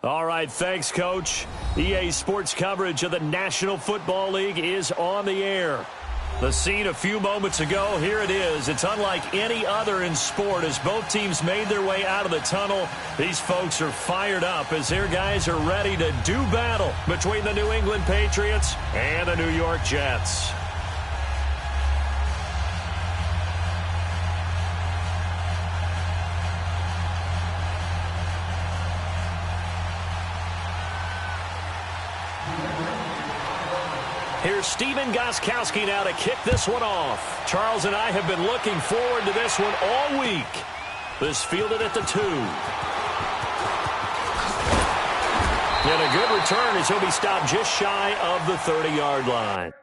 All right, thanks, Coach. EA Sports coverage of the National Football League is on the air. The scene a few moments ago, here it is. It's unlike any other in sport as both teams made their way out of the tunnel. These folks are fired up as their guys are ready to do battle between the New England Patriots and the New York Jets. Here's Steven Gostkowski now to kick this one off. Charles and I have been looking forward to this one all week. This fielded at the 2. And a good return as he'll be stopped just shy of the 30-yard line.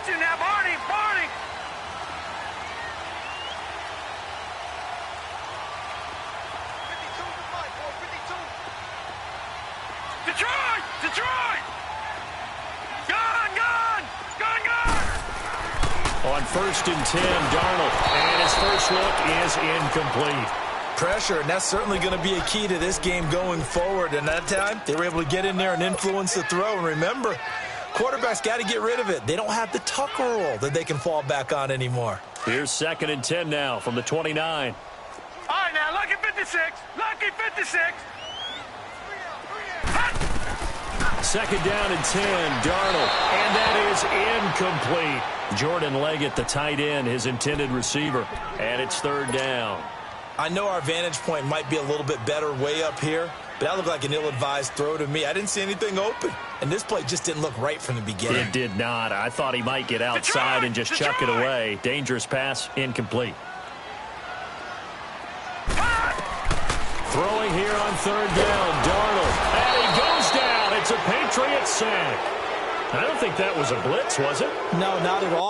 Now, Barney! Detroit! Gone! On 1st and 10, Darnold, and his first look is incomplete. Pressure, and that's certainly going to be a key to this game going forward. And that time, they were able to get in there and influence the throw. And remember, quarterbacks got to get rid of it. They don't have the tuck rule that they can fall back on anymore. Here's 2nd and 10 now from the 29. All right, now, lucky 56. 2nd down and 10, Darnold, and that is incomplete. Jordan Leggett, the tight end, his intended receiver, and it's 3rd down. I know our vantage point might be a little bit better way up here, but that looked like an ill-advised throw to me. I didn't see anything open, and this play just didn't look right from the beginning. It did not. I thought he might get outside and just chuck it away. Dangerous pass, incomplete. Throwing here on 3rd down, Darnold, and he goes down. It's a Patriots sack. I don't think that was a blitz, was it? No, not at all.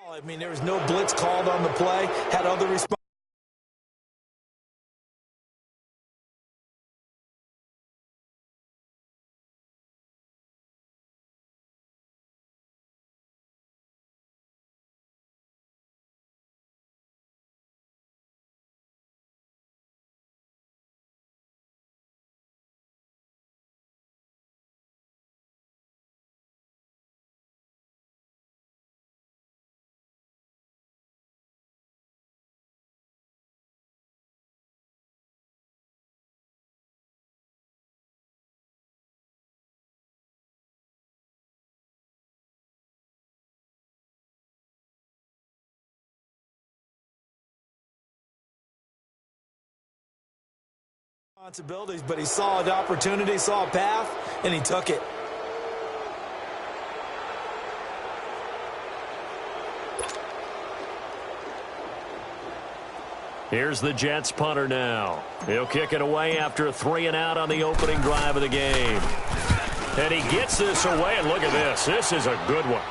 I mean, there was no blitz called on the play, had other response. Responsibilities, but he saw an opportunity, saw a path, and he took it. Here's the Jets punter now. He'll kick it away after a 3-and-out on the opening drive of the game. And he gets this away, and look at this. This is a good one.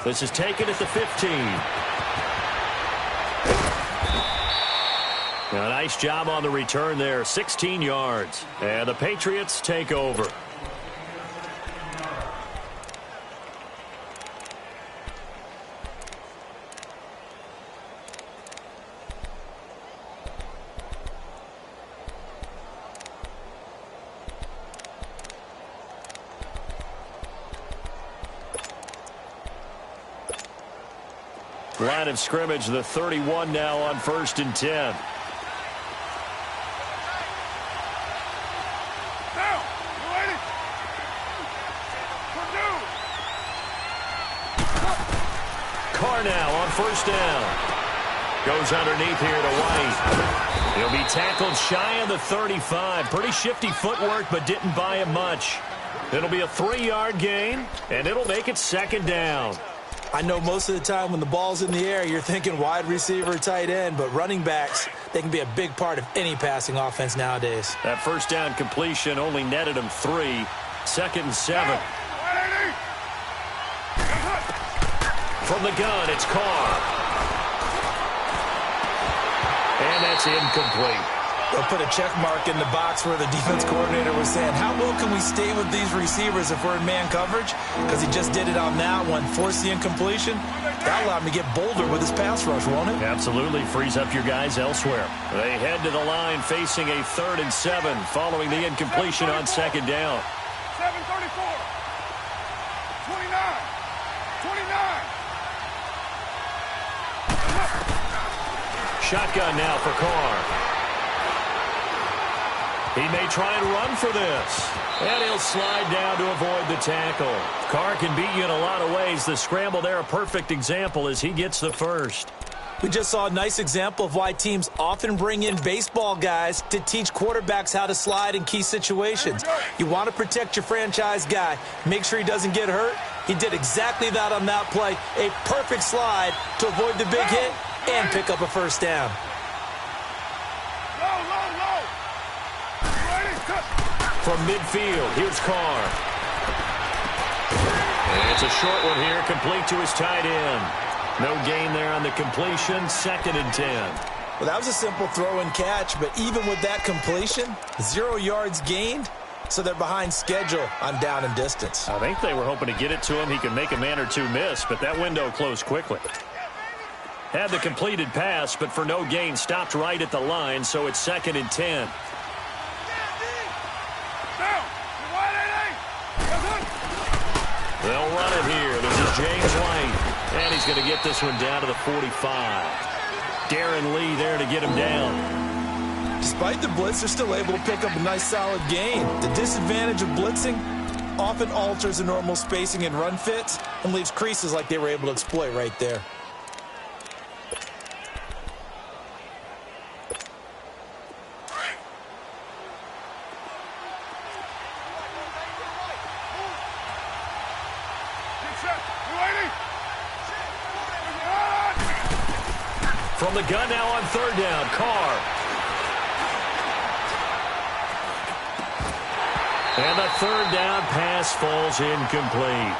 This is taken at the 15. A nice job on the return there, 16 yards. And the Patriots take over. Line of scrimmage, the 31 now on 1st and 10. Carr now on 1st down. Goes underneath here to White. He'll be tackled shy of the 35. Pretty shifty footwork, but didn't buy him much. It'll be a 3-yard gain, and it'll make it 2nd down. I know most of the time when the ball's in the air, you're thinking wide receiver, tight end, but running backs, they can be a big part of any passing offense nowadays. That 1st down completion only netted him 3. 2nd and 7. From the gun, it's Carr. And that's incomplete. They'll put a check mark in the box where the defense coordinator was saying, how well can we stay with these receivers if we're in man coverage? Because he just did it on that one, forced the incompletion. That allowed him to get bolder with his pass rush, won't it? Absolutely. Frees up your guys elsewhere. They head to the line facing a 3rd and 7 following the incompletion on 2nd down. 7:34. 29. 29. Shotgun now for Carr. He may try and run for this. And he'll slide down to avoid the tackle. Carr can beat you in a lot of ways. The scramble there, a perfect example as he gets the first. We just saw a nice example of why teams often bring in baseball guys to teach quarterbacks how to slide in key situations. You want to protect your franchise guy. Make sure he doesn't get hurt. He did exactly that on that play. A perfect slide to avoid the big hit and pick up a 1st down. From midfield, here's Carr. And it's a short one here, complete to his tight end. No gain there on the completion, 2nd and 10. Well, that was a simple throw and catch, but even with that completion, 0 yards gained, so they're behind schedule on down and distance. I think they were hoping to get it to him. He could make a man or two miss, but that window closed quickly. Had the completed pass, but for no gain, stopped right at the line, so it's 2nd and 10. They'll run it here. This is James White. And he's going to get this one down to the 45. Darren Lee there to get him down. Despite the blitz, they're still able to pick up a nice solid gain. The disadvantage of blitzing often alters the normal spacing and run fits and leaves creases like they were able to exploit right there. From the gun now on 3rd down, Carr. And the 3rd down pass falls incomplete.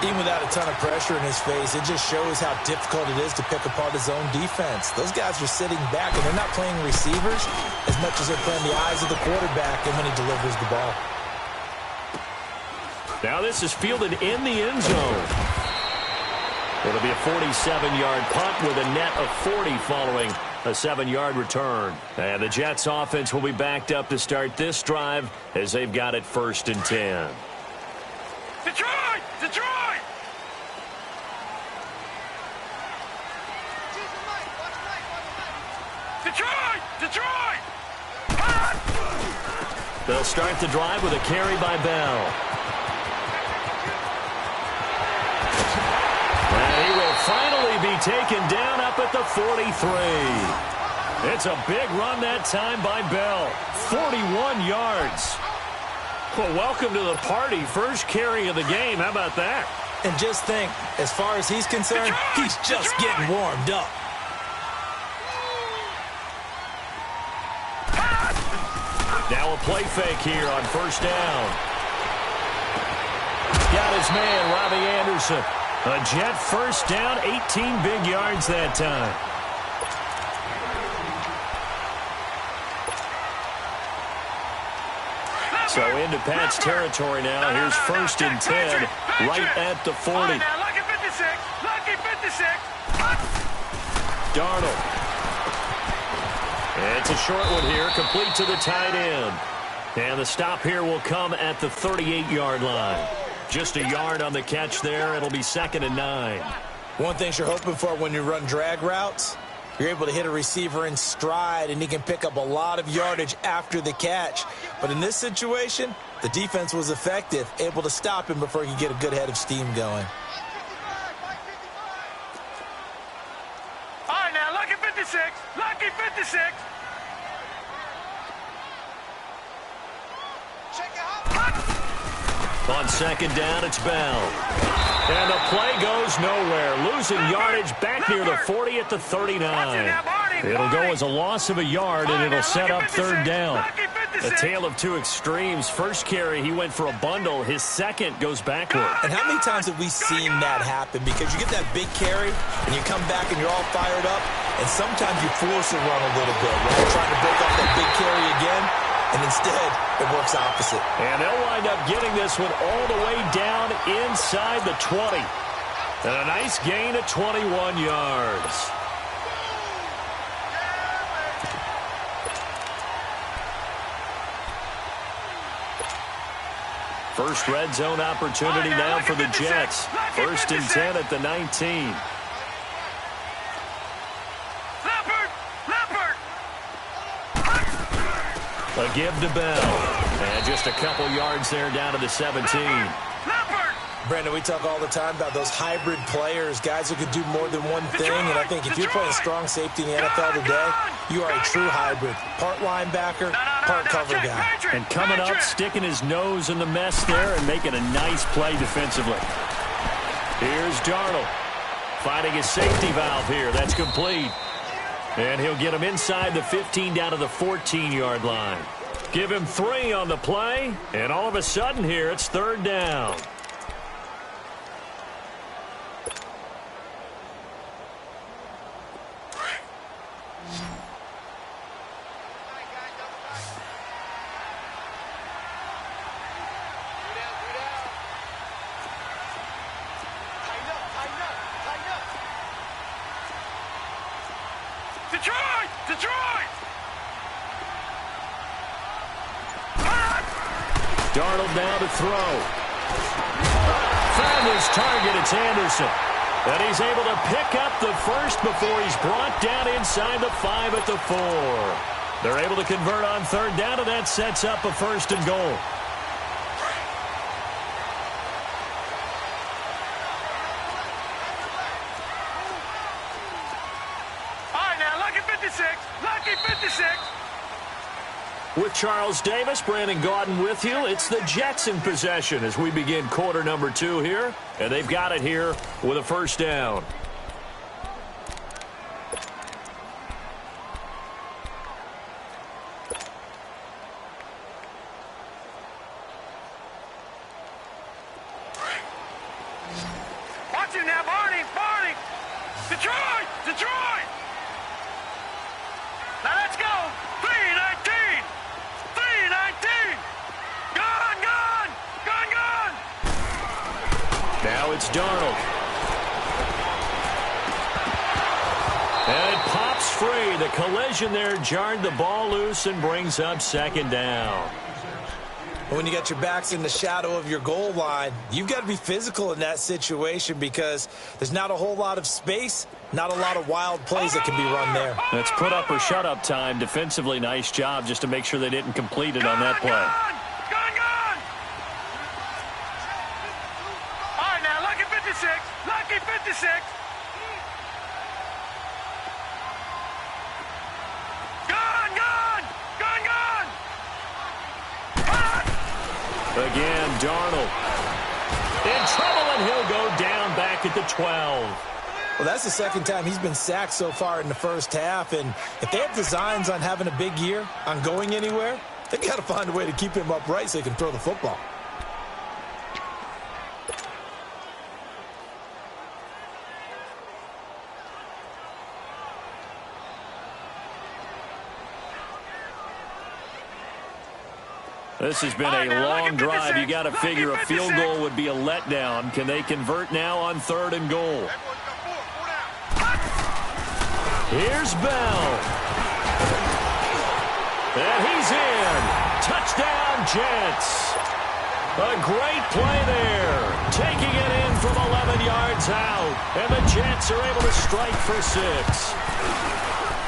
Even without a ton of pressure in his face, it just shows how difficult it is to pick apart his own defense. Those guys are sitting back, and they're not playing receivers as much as they're playing the eyes of the quarterback and when he delivers the ball. Now this is fielded in the end zone. It'll be a 47-yard punt with a net of 40 following a 7-yard return. And the Jets offense will be backed up to start this drive as they've got it 1st and 10. Detroit! Detroit! Detroit! Detroit! They'll start the drive with a carry by Bell. And he will finally be taken down up at the 43. It's a big run that time by Bell. 41 yards. Well, welcome to the party. First carry of the game. How about that? And just think, as far as he's concerned, he's just getting warmed up. Now a play fake here on first down. Got his man, Robbie Anderson. A Jet first down, 18 big yards that time. So into Pat's territory now. Here's first and 10, right at the 40. Lucky 56. Lucky 56. Darnold. It's a short one here, complete to the tight end. And the stop here will come at the 38-yard line. Just a yard on the catch there. It'll be 2nd and 9. One thing you're hoping for when you run drag routes, you're able to hit a receiver in stride, and he can pick up a lot of yardage after the catch. But in this situation, the defense was effective, able to stop him before he could get a good head of steam going. All right, now, lucky 56. Lucky 56. On 2nd down, it's Bell. And the play goes nowhere. Losing yardage back near the 40 at the 39. It'll go as a loss of a yard, and it'll set up 3rd down. A tale of two extremes. First carry, he went for a bundle. His second goes backward. And how many times have we seen that happen? Because you get that big carry, and you come back and you're all fired up, and sometimes you force a run a little bit. Right? Trying to break off that big carry again. And instead, it works opposite. And they'll wind up getting this one all the way down inside the 20. And a nice gain of 21 yards. First red zone opportunity now for the Jets. 1st and 10 at the 19. A give to Bell. And just a couple yards there down to the 17. Brandon, we talk all the time about those hybrid players, guys who could do more than one thing. And I think if you're playing strong safety in the NFL today, you are a true hybrid. Part linebacker, part cover guy. And coming up, sticking his nose in the mess there and making a nice play defensively. Here's Darnold. Finding his safety valve here. That's complete. And he'll get him inside the 15 down to the 14-yard line. Give him 3 on the play, and all of a sudden here it's 3rd down. Darnold now to throw. Found his target, it's Anderson. And he's able to pick up the first before he's brought down inside the 5 at the 4. They're able to convert on 3rd down, and that sets up a 1st and goal. All right, now, lucky 56. Lucky 56. With Charles Davis, Brandon Gaudin with you. It's the Jets in possession as we begin quarter number 2 here. And they've got it here with a 1st down. Watch him now, Barney. Barney. Detroit. Detroit. Now let's go. 3-19. 3-19. Gone, gone. Gone, gone. Now it's Darnold. And it pops free. The collision there jarred the ball loose and brings up 2nd down. When you got your backs in the shadow of your goal line, you've got to be physical in that situation because there's not a whole lot of space, not a lot of wild plays that can be run there. That's put up or shut up time. Defensively, nice job just to make sure they didn't complete it on that play. Gone, gone. All right, now, lucky 56. Lucky 56. Gone, gone. Gone, gone. Again, Darnold. In trouble, and he'll go down back at the 12. Well, that's the 2nd time he's been sacked so far in the 1st half. And if they have designs on having a big year, on going anywhere, They've got to find a way to keep him upright so he can throw the football. This has been a long drive. You got to figure a field goal would be a letdown. Can they convert now on 3rd and goal? Here's Bell. And he's in. Touchdown, Jets. A great play there. Taking it in from 11 yards out. And the Jets are able to strike for 6.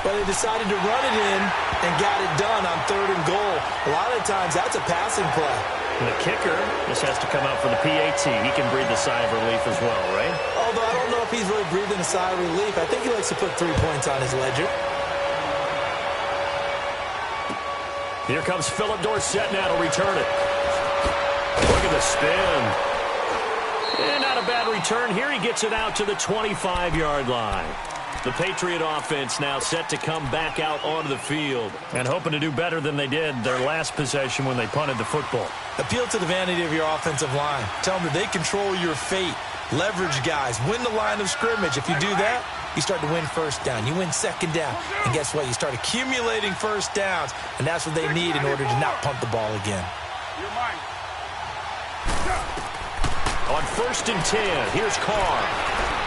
But they decided to run it in and got it done on 3rd and goal. A lot of the times, that's a passing play. And the kicker just has to come out for the PAT. He can breathe a sigh of relief as well, right? Although I don't know if he's really breathing a sigh of relief. I think he likes to put 3 points on his ledger. Here comes Philip Dorsett now to return it. Look at the spin. And not a bad return. Here he gets it out to the 25-yard line. The Patriot offense now set to come back out onto the field and hoping to do better than they did their last possession when they punted the football. Appeal to the vanity of your offensive line. Tell them that they control your fate. Leverage guys. Win the line of scrimmage. If you do that, you start to win first down. You win second down. And guess what? You start accumulating first downs, and that's what they need in order to not punt the ball again. On 1st and 10, here's Carr.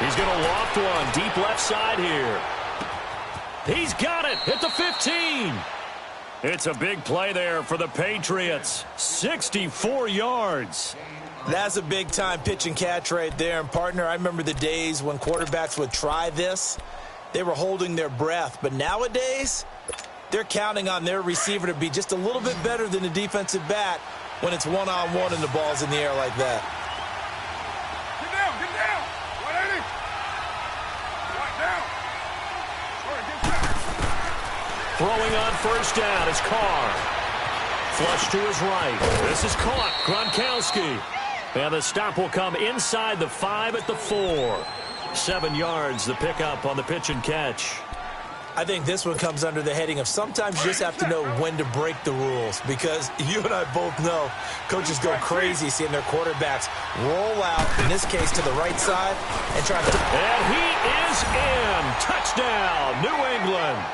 He's going to loft one deep left side here. He's got it at the 15. It's a big play there for the Patriots. 64 yards. That's a big-time pitch and catch right there. And, partner, I remember the days when quarterbacks would try this. They were holding their breath. But nowadays, they're counting on their receiver to be just a little bit better than the defensive back when it's one-on-one and the ball's in the air like that. Throwing on 1st down is Carr. Flush to his right. This is caught. Gronkowski. And the stop will come inside the 5 at the 4. 7 yards, the pickup on the pitch and catch. I think this one comes under the heading of sometimes you just have to know when to break the rules, because you and I both know coaches go crazy seeing their quarterbacks roll out, in this case to the right side, and try to... And he is in. Touchdown, New England.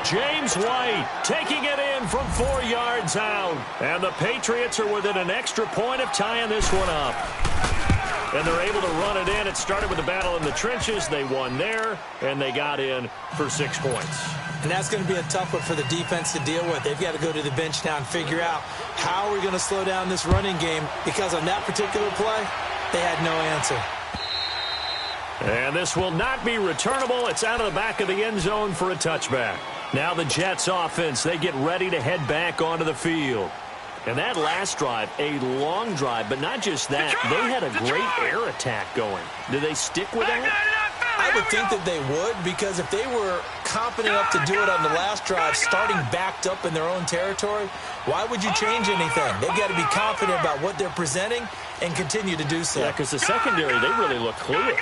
James White taking it in from 4 yards out. And the Patriots are within an extra point of tying this one up. And they're able to run it in. It started with a battle in the trenches. They won there, and they got in for 6 points. And that's going to be a tough one for the defense to deal with. They've got to go to the bench now and figure out how are we going to slow down this running game, because on that particular play, they had no answer. And this will not be returnable. It's out of the back of the end zone for a touchback. Now the Jets offense, they get ready to head back onto the field. And that last drive, a long drive, but not just that. They had a great air attack going. Do they stick with that? I would think that they would, because if they were confident enough to do it on the last drive, starting backed up in their own territory, why would you change anything? They've got to be confident about what they're presenting and continue to do so. Yeah, because the secondary, they really look clueless.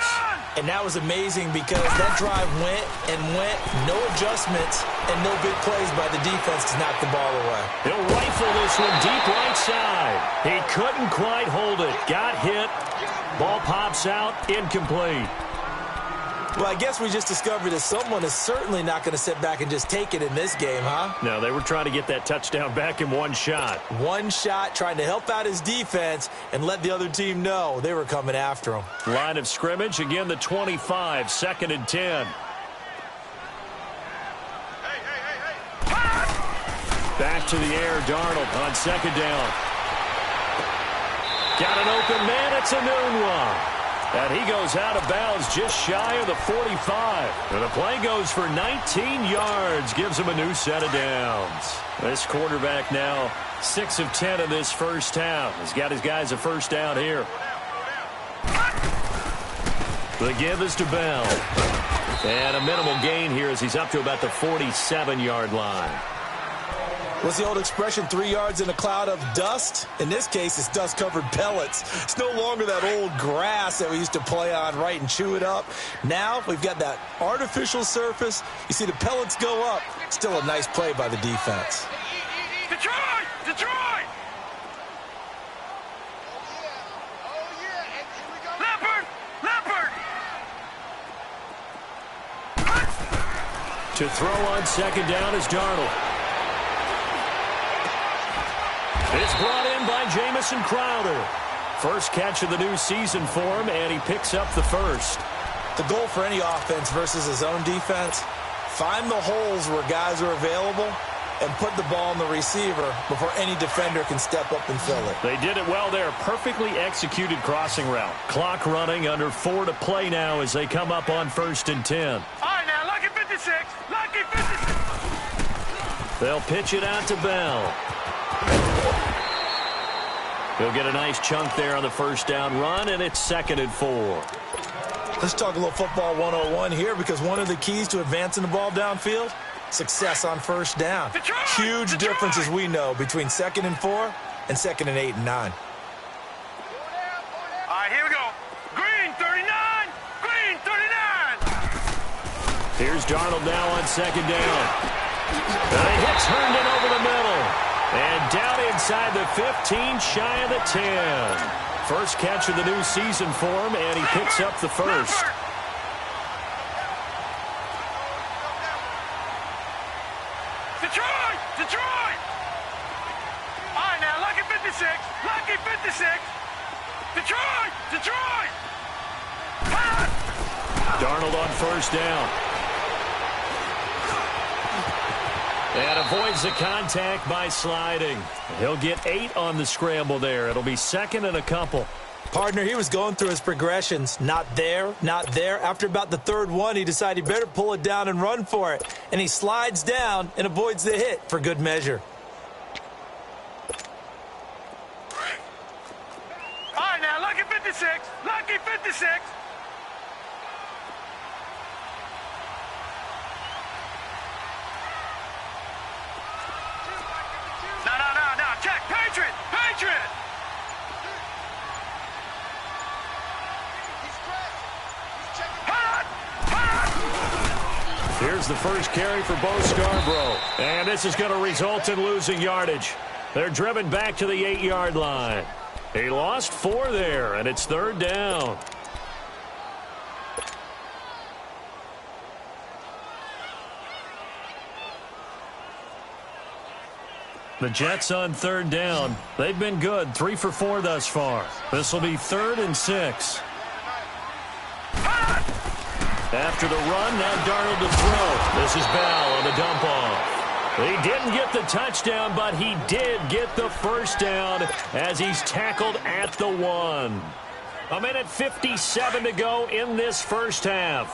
And that was amazing, because that drive went and went, no adjustments, and no big plays by the defense to knock the ball away. He'll rifle this one deep right side. He couldn't quite hold it. Got hit. Ball pops out. Incomplete. Well, I guess we just discovered that someone is certainly not going to sit back and just take it in this game, huh? No, they were trying to get that touchdown back in one shot. One shot, trying to help out his defense and let the other team know they were coming after him. Line of scrimmage, again the 25, 2nd and 10. Back to the air, Darnold on 2nd down. Got an open man, it's a noon one. And he goes out of bounds just shy of the 45. And the play goes for 19 yards, gives him a new set of downs. This quarterback now 6 of 10 in this first half. He's got his guys a first down here. The give is to Bell. And a minimal gain here as he's up to about the 47-yard line. What's the old expression, 3 yards in a cloud of dust? In this case, it's dust-covered pellets. It's no longer that old grass that we used to play on, right, and chew it up. Now we've got that artificial surface. You see the pellets go up. Still a nice play by the defense. Detroit! Detroit! Leopard! Leopard! To throw on second down is Darnold. It's brought in by Jamison Crowder. First catch of the new season for him, and he picks up the first. The goal for any offense versus his own defense, find the holes where guys are available and put the ball on the receiver before any defender can step up and fill it. They did it well there. Perfectly executed crossing route. Clock running, under 4 to play now as they come up on 1st and 10. All right, now, lucky 56. Lucky 56. They'll pitch it out to Bell. He'll get a nice chunk there on the first down run, and it's 2nd and 4. Let's talk a little football 101 here, because one of the keys to advancing the ball downfield, success on first down. Huge difference, as we know, between 2nd and 4 and 2nd and 8 and 9. All right, here we go. Green 39. Green 39. Here's Darnold now on 2nd down. He hits Herndon over the middle. And down inside the 15, shy of the 10. First catch of the new season for him, and he picks up the first. Detroit! Detroit! All right, now, lucky 56. Lucky 56. Detroit! Detroit! Darnold on first down. And avoids the contact by sliding. He'll get 8 on the scramble there. It'll be 2nd and a couple. Partner, he was going through his progressions. Not there, not there. After about the 3rd one, he decided he better pull it down and run for it. And he slides down and avoids the hit for good measure. All right, now, lucky 56. Lucky 56. No. Check. Patriot. Patriot. Here's the first carry for Bo Scarborough. And this is going to result in losing yardage. They're driven back to the 8-yard line. He lost 4 there, and it's 3rd down. The Jets on 3rd down. They've been good, 3 for 4 thus far. This will be 3rd and 6. After the run, now Darnold to throw. This is Bell on the dump off. He didn't get the touchdown, but he did get the first down as he's tackled at the 1. 1:57 to go in this first half.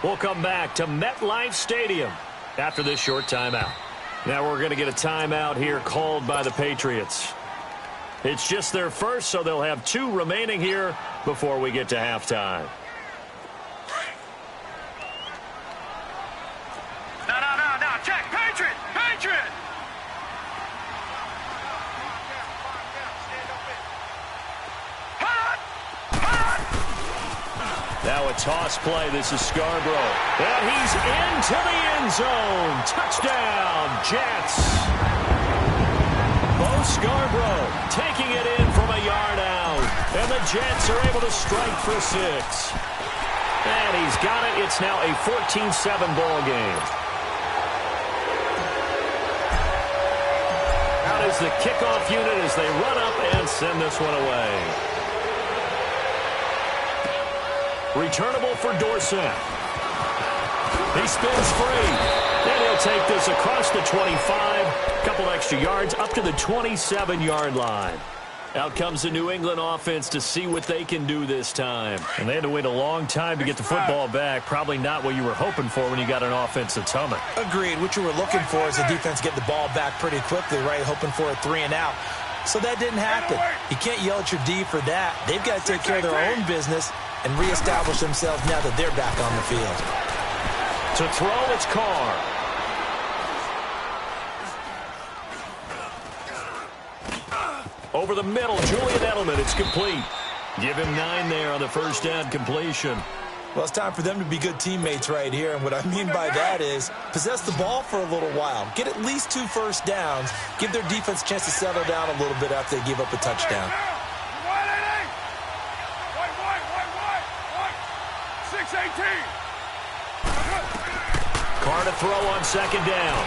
We'll come back to MetLife Stadium after this short timeout. Now we're going to get a timeout here called by the Patriots. It's just their first, so they'll have 2 remaining here before we get to halftime. No. Check. Patriot. Patriot. Now a toss play. This is Scarborough. And he's into the end zone. Touchdown, Jets. Bo Scarborough taking it in from a yard out. And the Jets are able to strike for 6. And he's got it. It's now a 14-7 ball game. Out is the kickoff unit as they run up and send this one away. Returnable for Dorsett. He spins free. And he'll take this across the 25. Couple extra yards up to the 27-yard line. Out comes the New England offense to see what they can do this time. And they had to wait a long time to get the football back. Probably not what you were hoping for when you got an offense that's humming. Agreed. What you were looking for is the defense getting the ball back pretty quickly, right? Hoping for a 3 and out. So that didn't happen. You can't yell at your D for that. They've got to take care of their own business and reestablish themselves now that they're back on the field. To throw, it's Carr. Over the middle, Julian Edelman. It's complete. Give him 9 there on the first down completion. Well, it's time for them to be good teammates right here, and what I mean by that is possess the ball for a little while, get at least 2 first downs, give their defense a chance to settle down a little bit after they give up a touchdown. 6-18. Carr to throw on second down.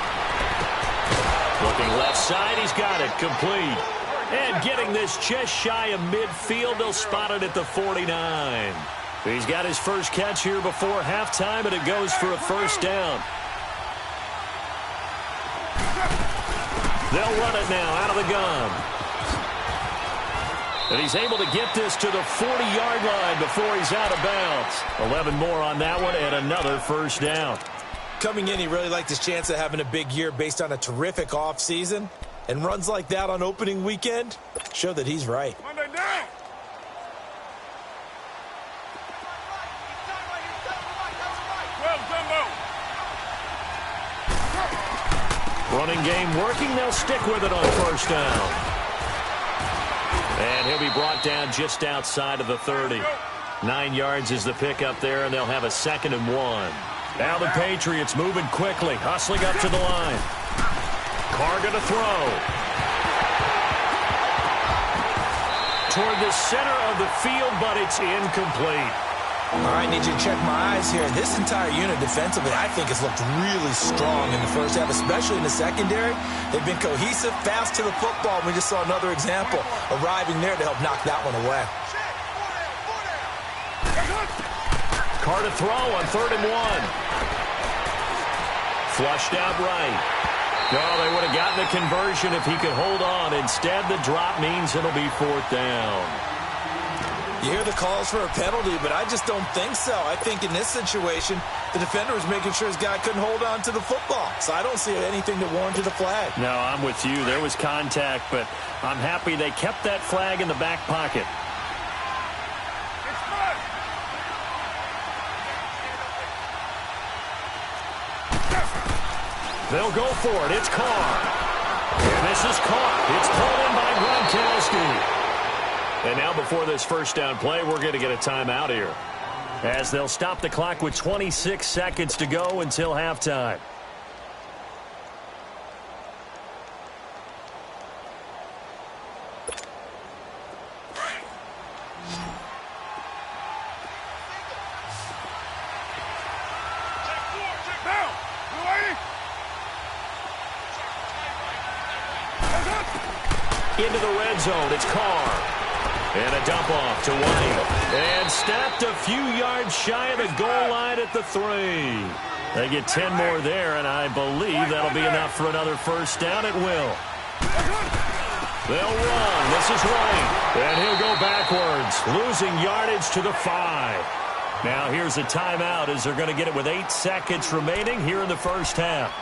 Looking left side, he's got it, complete. And getting this just shy of midfield, they'll spot it at the 49. He's got his first catch here before halftime, and it goes for a first down. They'll run it now out of the gun. And he's able to get this to the 40-yard line before he's out of bounds. 11 more on that one and another first down. Coming in, he really liked his chance of having a big year based on a terrific offseason. And runs like that on opening weekend show that he's right. Monday down. Running game working. They'll stick with it on first down. And he'll be brought down just outside of the 30. 9 yards is the pickup there, and they'll have a 2nd and 1. Now the Patriots moving quickly, hustling up to the line. Carr going to throw. Toward the center of the field, but it's incomplete. All right, need you to check my eyes here. This entire unit defensively, I think, has looked really strong in the first half, especially in the secondary. They've been cohesive, fast to the football. We just saw another example arriving there to help knock that one away. Carr to throw on 3rd and 1. Flushed out right. No, they would have gotten the conversion if he could hold on. Instead, the drop means it'll be 4th down. You hear the calls for a penalty, but I just don't think so. I think in this situation, the defender was making sure his guy couldn't hold on to the football. So I don't see anything that warranted a flag. No, I'm with you. There was contact, but I'm happy they kept that flag in the back pocket. They'll go for it. It's Carr. And this is caught. It's pulled in by Gronkowski. And now before this first down play, we're going to get a timeout here, as they'll stop the clock with 26 seconds to go until halftime. Into the red zone, it's Carr. And a dump off to White. And snapped a few yards shy of the goal line at the 3. They get 10 more there, and I believe that'll be enough for another first down. It will. They'll run. This is White. And he'll go backwards, losing yardage to the 5. Now here's a timeout as they're going to get it with 8 seconds remaining here in the first half.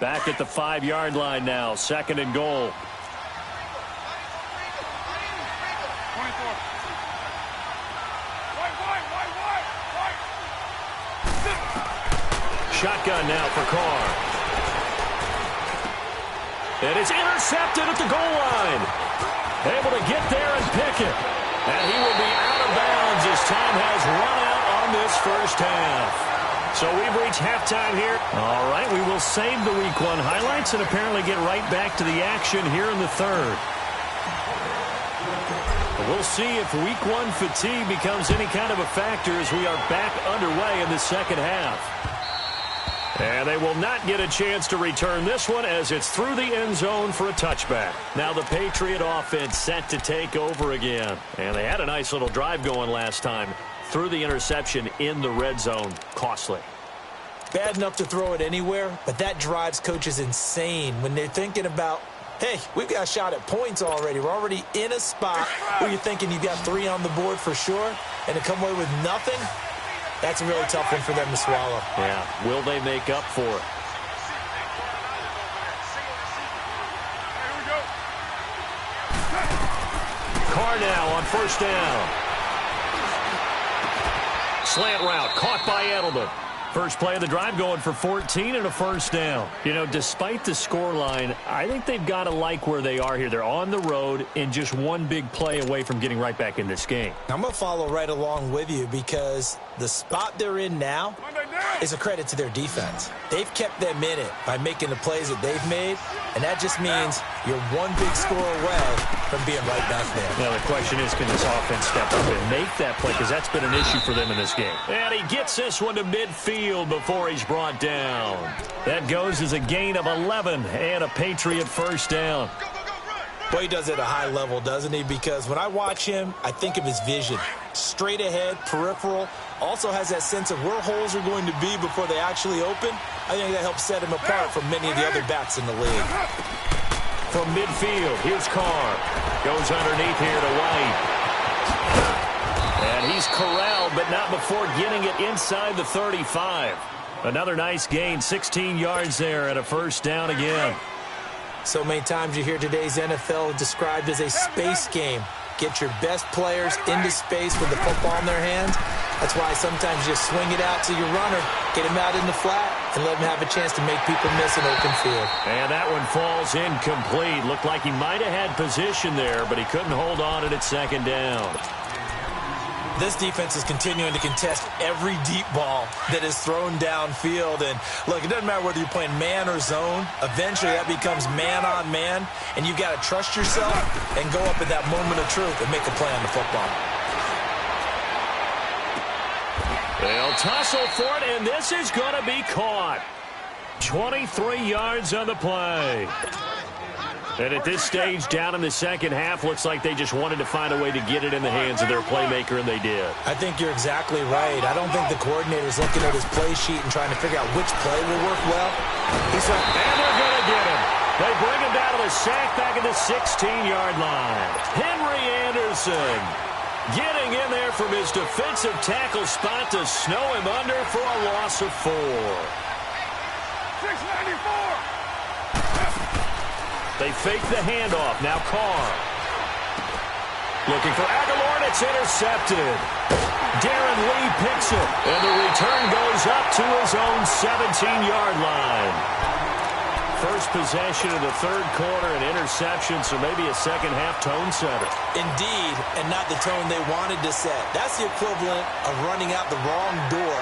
Back at the 5-yard line now, 2nd and goal. Shotgun now for Carr. And it's intercepted at the goal line. Able to get there and pick it. And he will be out of bounds as time has run out on this first half. So we've reached halftime here. All right, we will save the Week 1 highlights and apparently get right back to the action here in the 3rd. We'll see if Week 1 fatigue becomes any kind of a factor as we are back underway in the second half. And they will not get a chance to return this one as it's through the end zone for a touchback. Now the Patriot offense set to take over again. And they had a nice little drive going last time. Through the interception in the red zone. Costly. Bad enough to throw it anywhere, but that drives coaches insane when they're thinking about, hey, we've got a shot at points already. We're already in a spot where you're thinking you've got 3 on the board for sure, and to come away with nothing, that's a really tough one for them to swallow. Yeah, will they make up for it? Carr now on first down. Slant route caught by Edelman. First play of the drive going for 14 and a first down. You know, despite the scoreline, I think they've got to like where they are here. They're on the road and just one big play away from getting right back in this game. I'm going to follow right along with you because the spot they're in now is a credit to their defense. They've kept them in it by making the plays that they've made, and that just means you're one big score away from being right back there. Now, the question is, can this offense step up and make that play? Because that's been an issue for them in this game. And he gets this one to midfield before he's brought down. That goes as a gain of 11 and a Patriot first down. Well, he does it at a high level, doesn't he? Because when I watch him, I think of his vision. Straight ahead, peripheral. Also has that sense of where holes are going to be before they actually open. I think that helps set him apart from many of the other backs in the league. From midfield, here's Carr. Goes underneath here to White. And he's corralled, but not before getting it inside the 35. Another nice gain, 16 yards there and a first down again. So many times you hear today's NFL described as a space game. Get your best players into space with the football in their hands. That's why sometimes you just swing it out to your runner, get him out in the flat, and let him have a chance to make people miss an open field. And that one falls incomplete. Looked like he might have had position there, but he couldn't hold on at second down. This defense is continuing to contest every deep ball that is thrown downfield. And, look, it doesn't matter whether you're playing man or zone. Eventually, that becomes man-on-man, and you got to trust yourself and go up at that moment of truth and make a play on the football. They'll tussle for it, and this is going to be caught. 23 yards on the play. And at this stage, down in the second half, looks like they just wanted to find a way to get it in the hands of their playmaker, and they did. I think you're exactly right. I don't think the coordinator's looking at his play sheet and trying to figure out which play will work well. And they're going to get him. They bring him down to the sack back at the 16-yard line. Henry Anderson getting in there from his defensive tackle spot to snow him under for a loss of 4. 694. They fake the handoff. Now Carr. Looking for Aguilar, and it's intercepted. Darren Lee picks it, and the return goes up to his own 17-yard line. First possession of the third quarter, an interception, so maybe a second-half tone setter. Indeed, and not the tone they wanted to set. That's the equivalent of running out the wrong door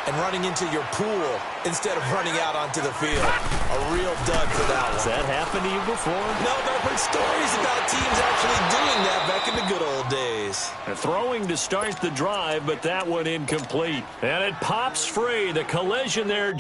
and running into your pool instead of running out onto the field. A real dud for that one. Has that happened to you before? No, but I've heard stories about teams actually doing that back in the good old days. Throwing to start the drive, but that one incomplete. And it pops free. The collision there.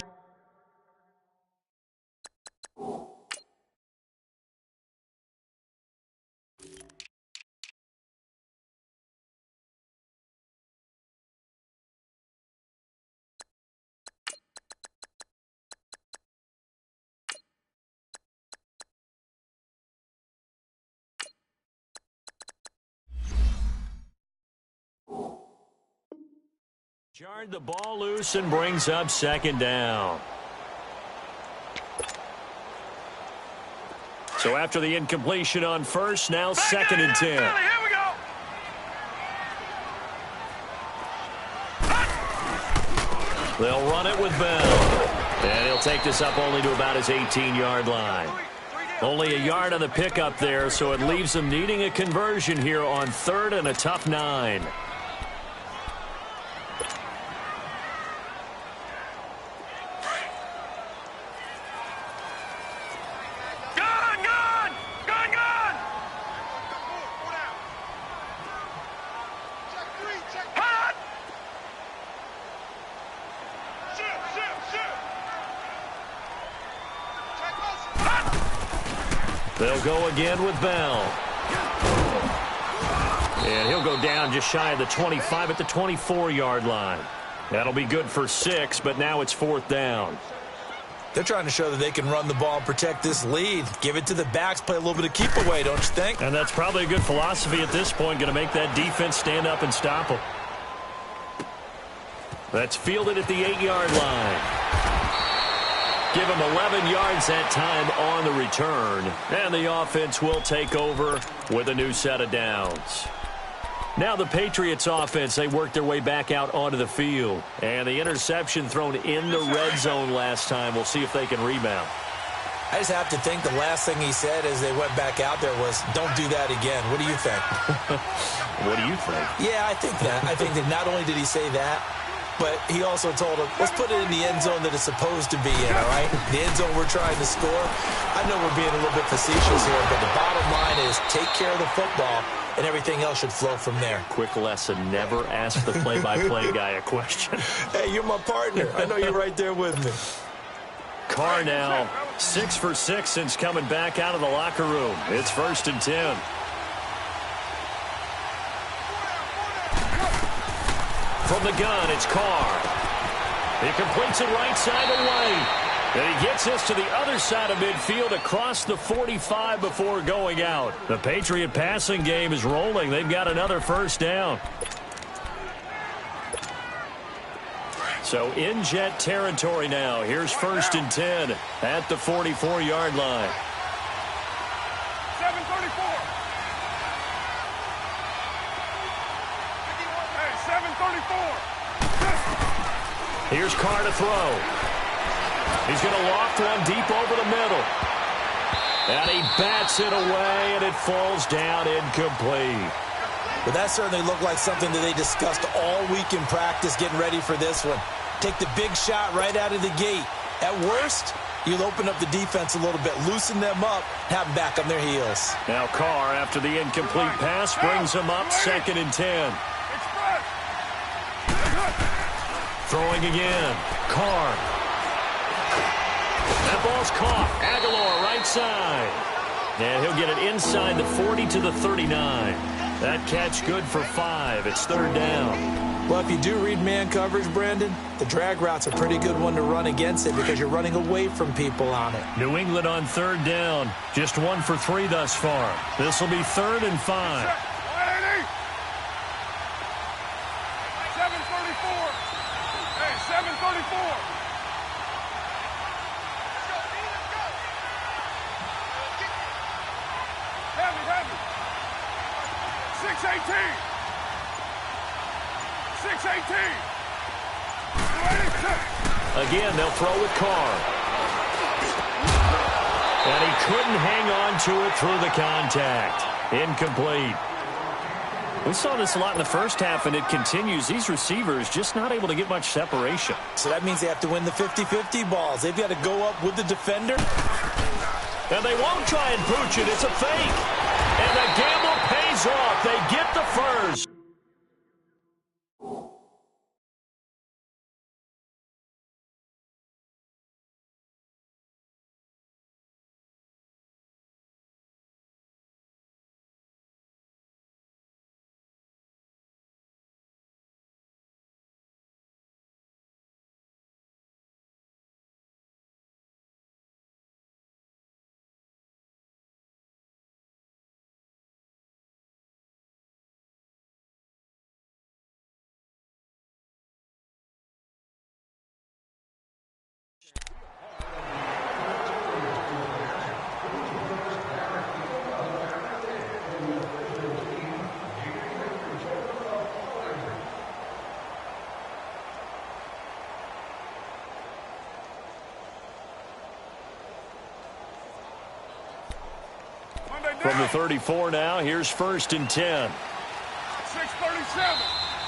Jarred the ball loose and brings up second down. So after the incompletion on first, now second and 10. Here we go. They'll run it with Bell. And he'll take this up only to about his 18-yard line. Only a yard on the pickup there, so it leaves them needing a conversion here on third and a tough 9. They'll go again with Bell. And he'll go down just shy of the 25 at the 24-yard line. That'll be good for 6, but now it's fourth down. They're trying to show that they can run the ball and protect this lead. Give it to the backs, play a little bit of keep away, don't you think? And that's probably a good philosophy at this point, going to make that defense stand up and stop them. That's fielded at the 8-yard line. Give him 11 yards that time on the return. And the offense will take over with a new set of downs. Now the Patriots offense, they worked their way back out onto the field. And the interception thrown in the red zone last time. We'll see if they can rebound. I just have to think the last thing he said as they went back out there was, don't do that again. What do you think? What do you think? Yeah, I think that. I think that not only did he say that, but he also told him, let's put it in the end zone that it's supposed to be in, all right? The end zone we're trying to score. I know we're being a little bit facetious here, but the bottom line is take care of the football, and everything else should flow from there. Quick lesson, never ask the play-by-play guy a question. Hey, you're my partner. I know you're right there with me. Carr now 6 for 6 since coming back out of the locker room. It's 1st and 10. From the gun, it's Carr. He completes it right side away. And he gets this to the other side of midfield across the 45 before going out. The Patriot passing game is rolling. They've got another first down. So in Jet territory now. Here's 1st and 10 at the 44-yard line. 7:34. Hey, 7:34. Here's Carr to throw. He's going to loft one deep over the middle. And he bats it away, and it falls down incomplete. But that certainly looked like something that they discussed all week in practice getting ready for this one. Take the big shot right out of the gate. At worst, you'll open up the defense a little bit, loosen them up, have them back on their heels. Now Carr, after the incomplete pass, brings them up 2nd and 10. Throwing again. Carr. That ball's caught. Aguilar right side. And he'll get it inside the 40 to the 39. That catch good for 5. It's 3rd down. Well, if you do read man coverage, Brandon, the drag route's a pretty good one to run against it because you're running away from people on it. New England on 3rd down. Just 1 for 3 thus far. This will be 3rd and 5. 7:34. Hey, 7:34. Heavy. 6:18. 6:18. Again, they'll throw with Carr. And he couldn't hang on to it through the contact. Incomplete. We saw this a lot in the first half, and it continues. These receivers just not able to get much separation. So that means they have to win the 50-50 balls. They've got to go up with the defender. And they won't try and pooch it. It's a fake. And the gamble pays off. They get the first. From the 34 now, here's 1st and 10. 6:37.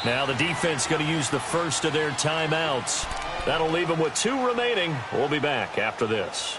Now the defense going to use the first of their timeouts. That'll leave them with 2 remaining. We'll be back after this.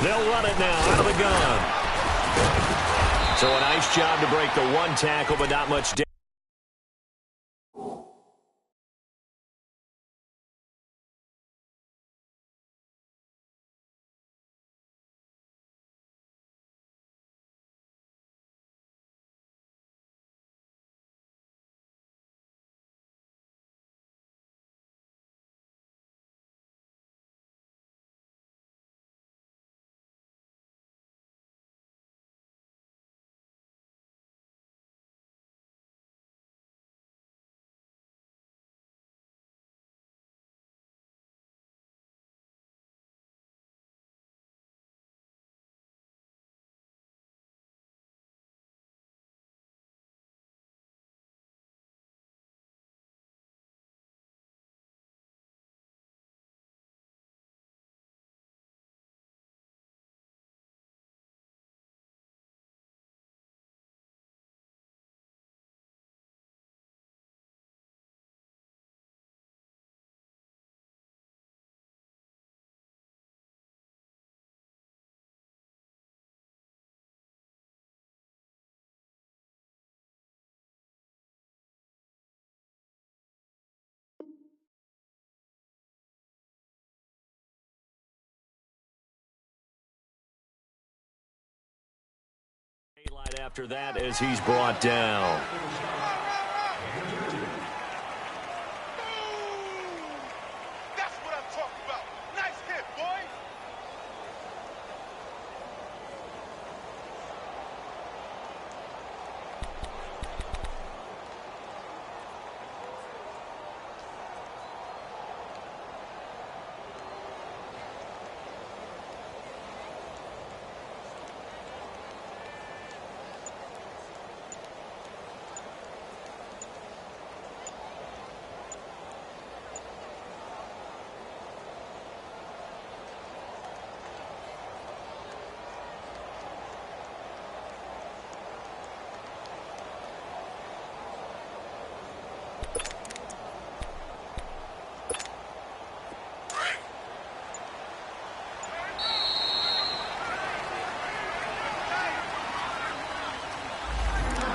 They'll run it now out of the gun. So a nice job to break the 1 tackle, but not much damage. After that, as he's brought down. That's what I'm talking about. Nice hit, boy.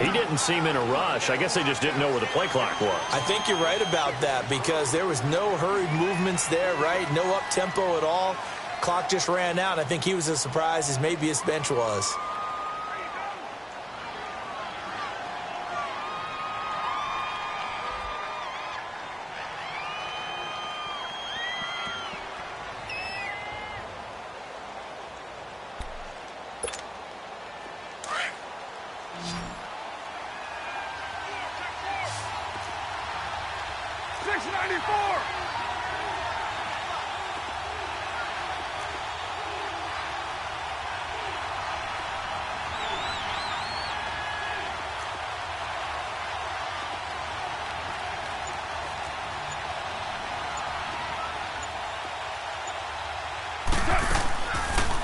He didn't seem in a rush. I guess they just didn't know where the play clock was. I think you're right about that because there was no hurried movements there, right? No up-tempo at all. Clock just ran out. I think he was as surprised as maybe his bench was.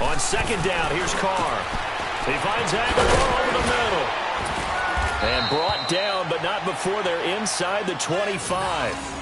On second down, here's Carr. He finds Aguilar over the middle. And brought down, but not before they're inside the 25.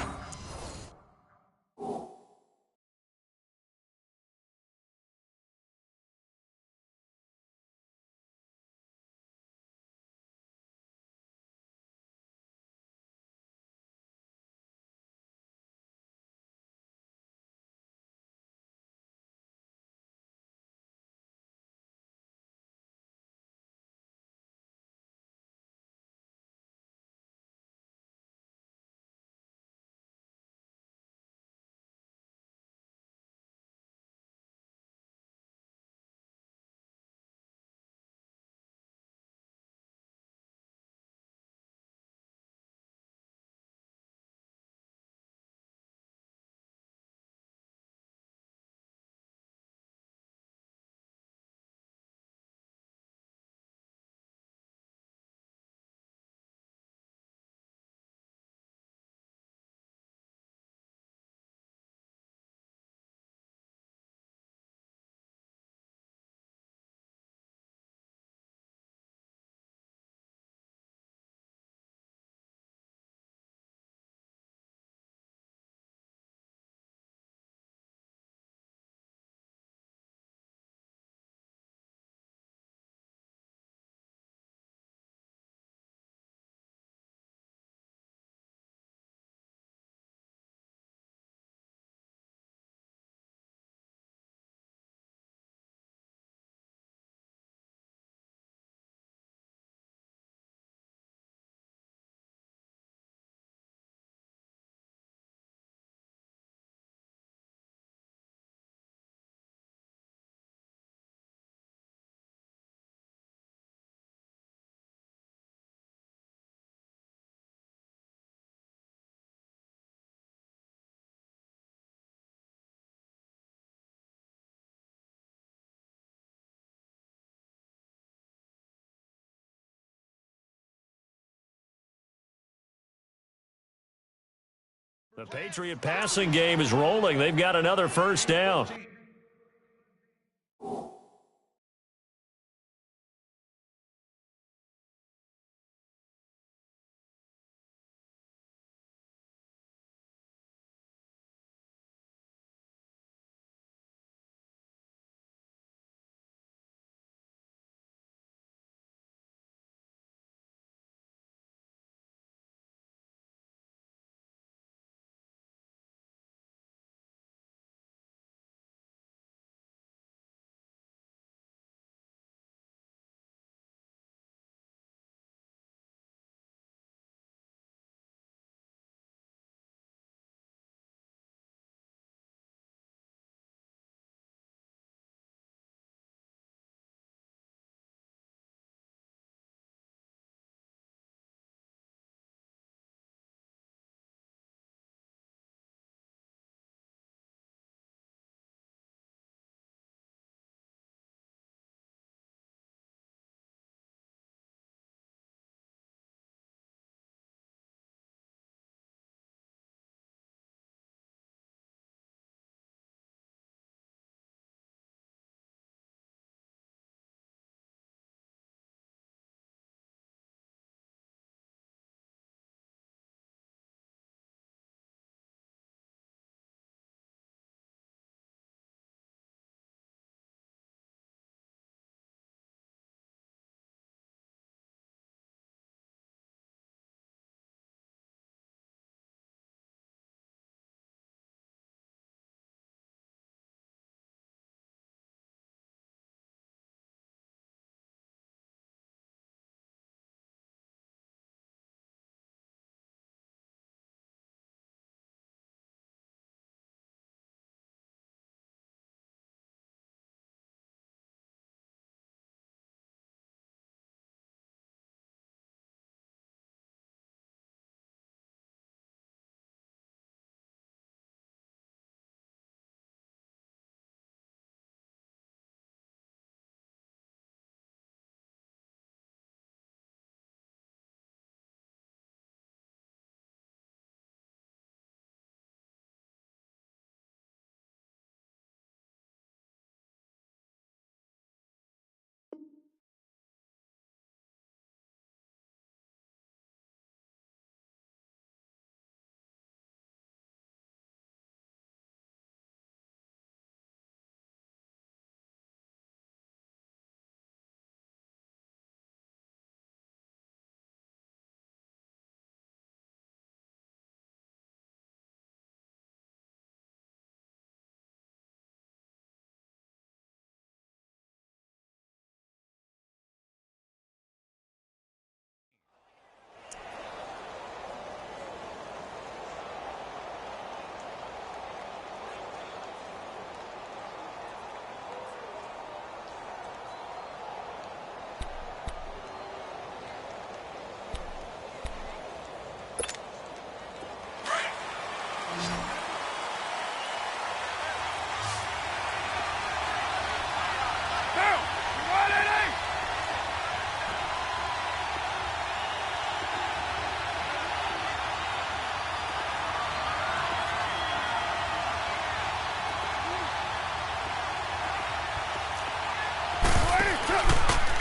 The Patriot passing game is rolling. They've got another first down.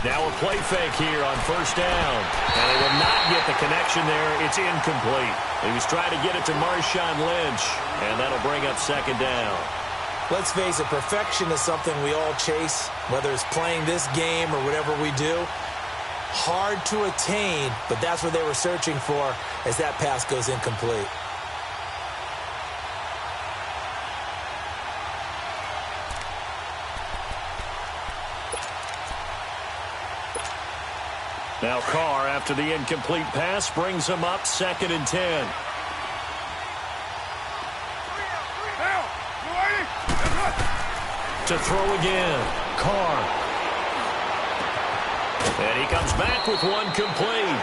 Now a play fake here on first down. And they will not get the connection there. It's incomplete. He was trying to get it to Marshawn Lynch, and that'll bring up second down. Let's face it, perfection is something we all chase, whether it's playing this game or whatever we do. Hard to attain, but that's what they were searching for as that pass goes incomplete. Now Carr, after the incomplete pass, brings him up 2nd and 10. To throw again, Carr. And he comes back with one complete.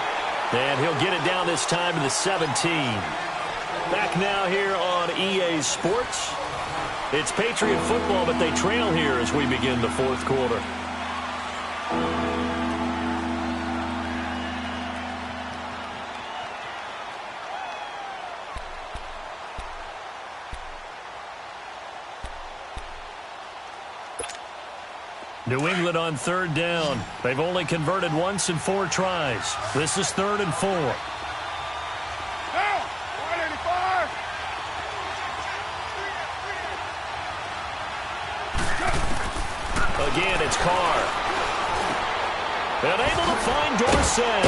And he'll get it down this time to the 17. Back now here on EA Sports. It's Patriot football, but they trail here as we begin the fourth quarter. New England on 3rd down. They've only converted once in 4 tries. This is 3rd and 4. Down, 185. Again, it's Carr. And able to find Dorsett.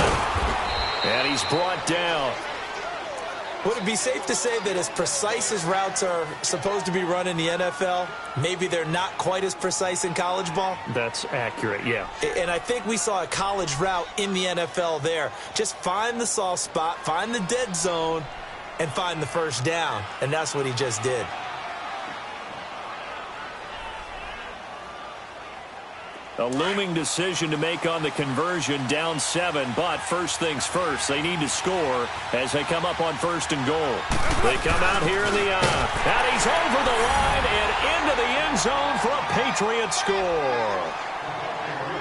And he's brought down. Would it be safe to say that as precise as routes are supposed to be run in the NFL, maybe they're not quite as precise in college ball? That's accurate, yeah. And I think we saw a college route in the NFL there. Just find the soft spot, find the dead zone, and find the first down. And that's what he just did. A looming decision to make on the conversion, down 7, but first things first, they need to score as they come up on 1st and goal. They come out here in the and he's over the line and into the end zone for a Patriot score.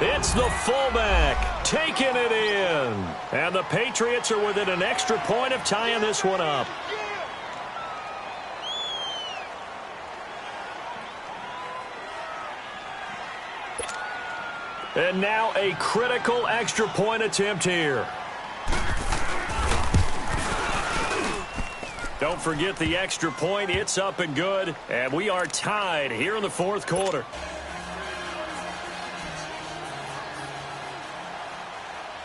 It's the fullback taking it in, and the Patriots are within an extra point of tying this one up. And now a critical extra point attempt here. Don't forget the extra point. It's up and good. And we are tied here in the fourth quarter.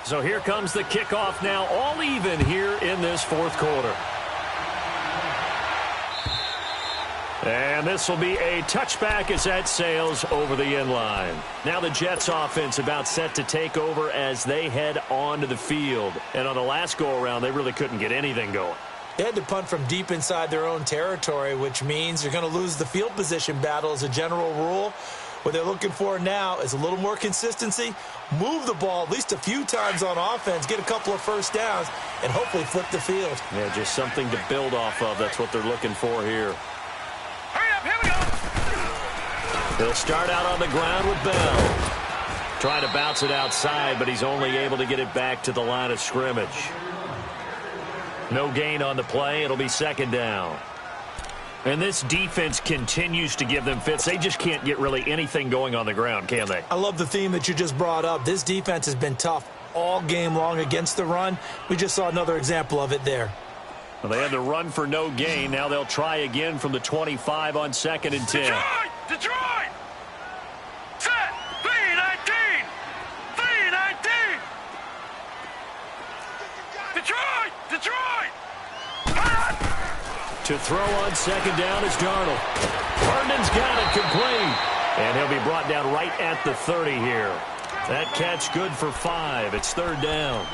So here comes the kickoff now, all even here in this fourth quarter. And this will be a touchback as that sails over the end line. Now the Jets offense about set to take over as they head onto the field. And on the last go-around, they really couldn't get anything going. They had to punt from deep inside their own territory, which means you're going to lose the field position battle as a general rule. What they're looking for now is a little more consistency, move the ball at least a few times on offense, get a couple of first downs, and hopefully flip the field. Yeah, just something to build off of. That's what they're looking for here. Here we go. He'll start out on the ground with Bell. Trying to bounce it outside, but he's only able to get it back to the line of scrimmage. No gain on the play. It'll be 2nd down. And this defense continues to give them fits. They just can't get really anything going on the ground, can they? I love the theme that you just brought up. This defense has been tough all game long against the run. We just saw another example of it there. Well, they had to run for no gain. Now they'll try again from the 25 on 2nd and 10. Detroit! Set! 3-19! 3-19! Detroit! To throw on 2nd down is Darnold. Herndon's got it complete. And he'll be brought down right at the 30 here. That catch good for 5. It's 3rd down.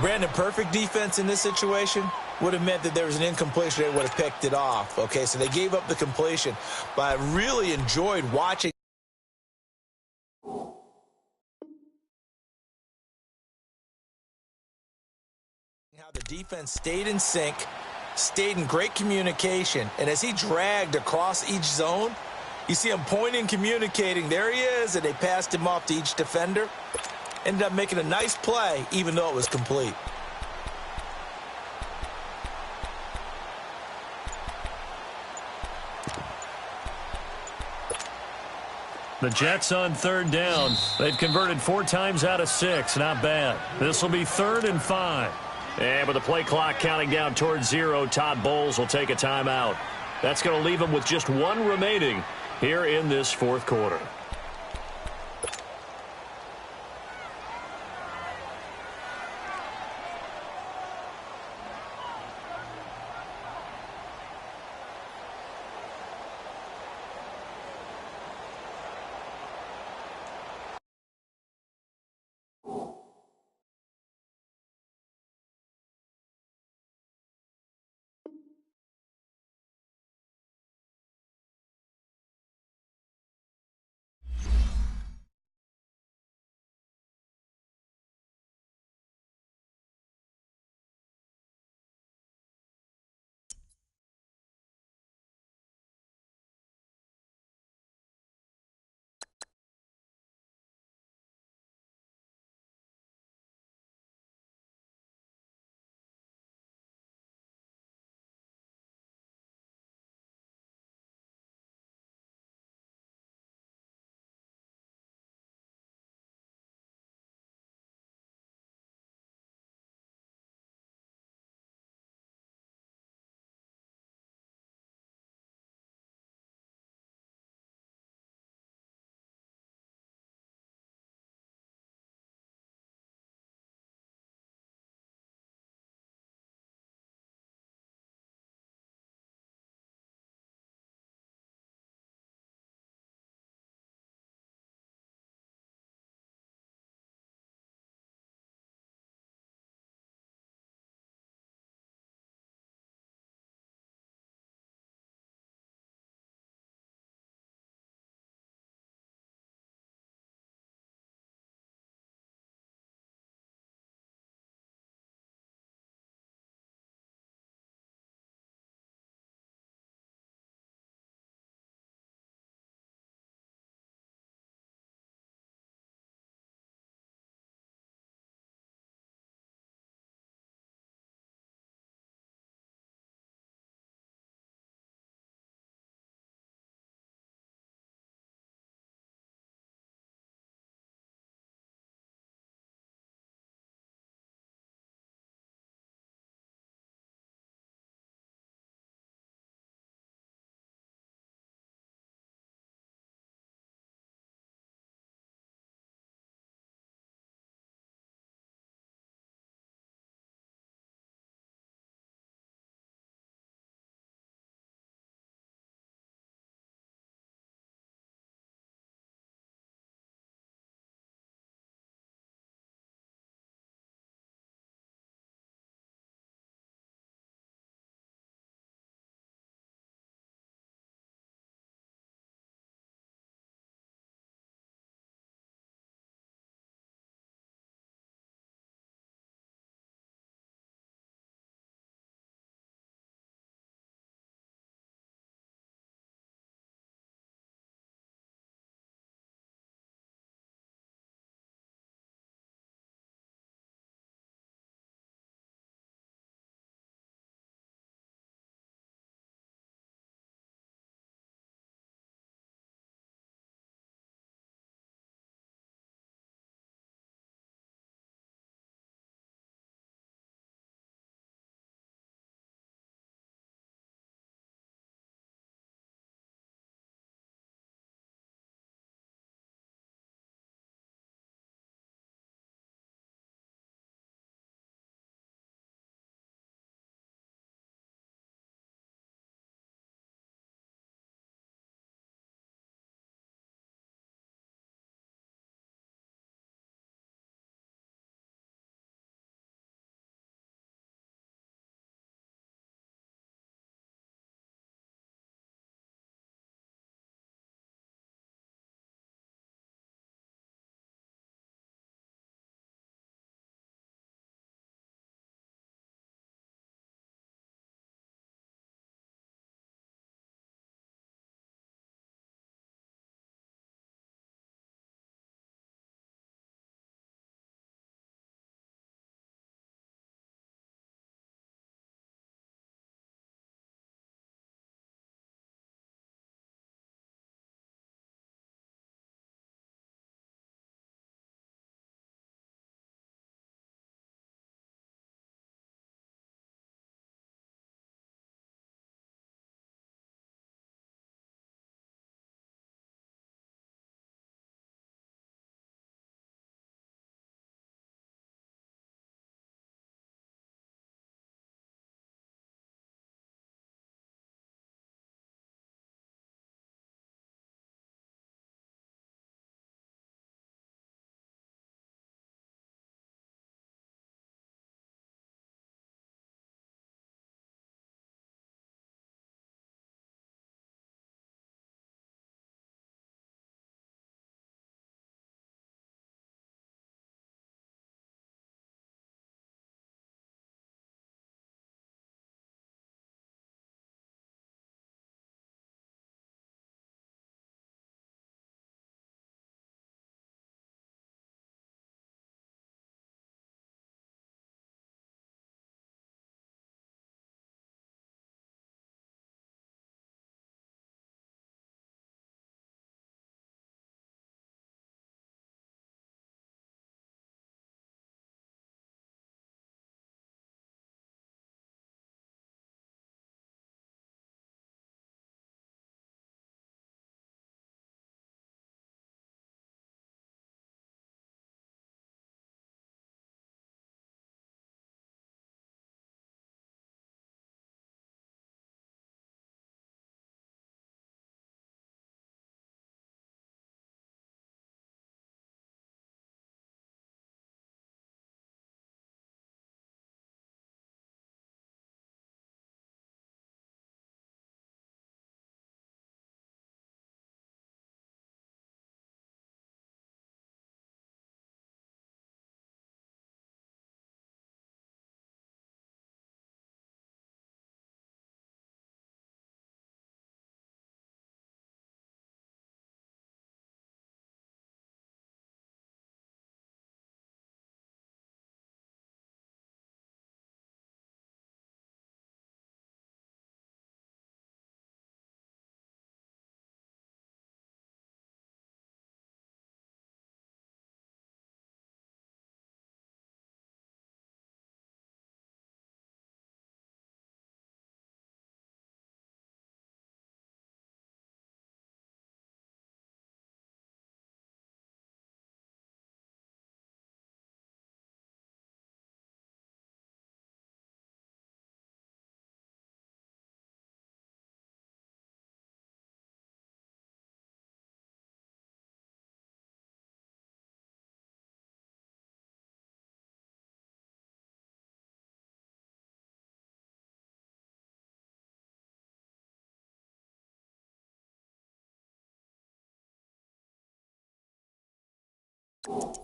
Brandon, perfect defense in this situation would have meant that there was an incompletion. They would have picked it off. Okay, so they gave up the completion. But I really enjoyed watching how the defense stayed in sync, stayed in great communication, and as he dragged across each zone, you see him pointing, communicating. There he is, and they passed him off to each defender. Ended up making a nice play, even though it was complete. The Jets on third down. They've converted 4 times out of 6. Not bad. This will be 3rd and 5. And with the play clock counting down towards 0, Todd Bowles will take a timeout. That's going to leave him with just 1 remaining here in this 4th quarter. you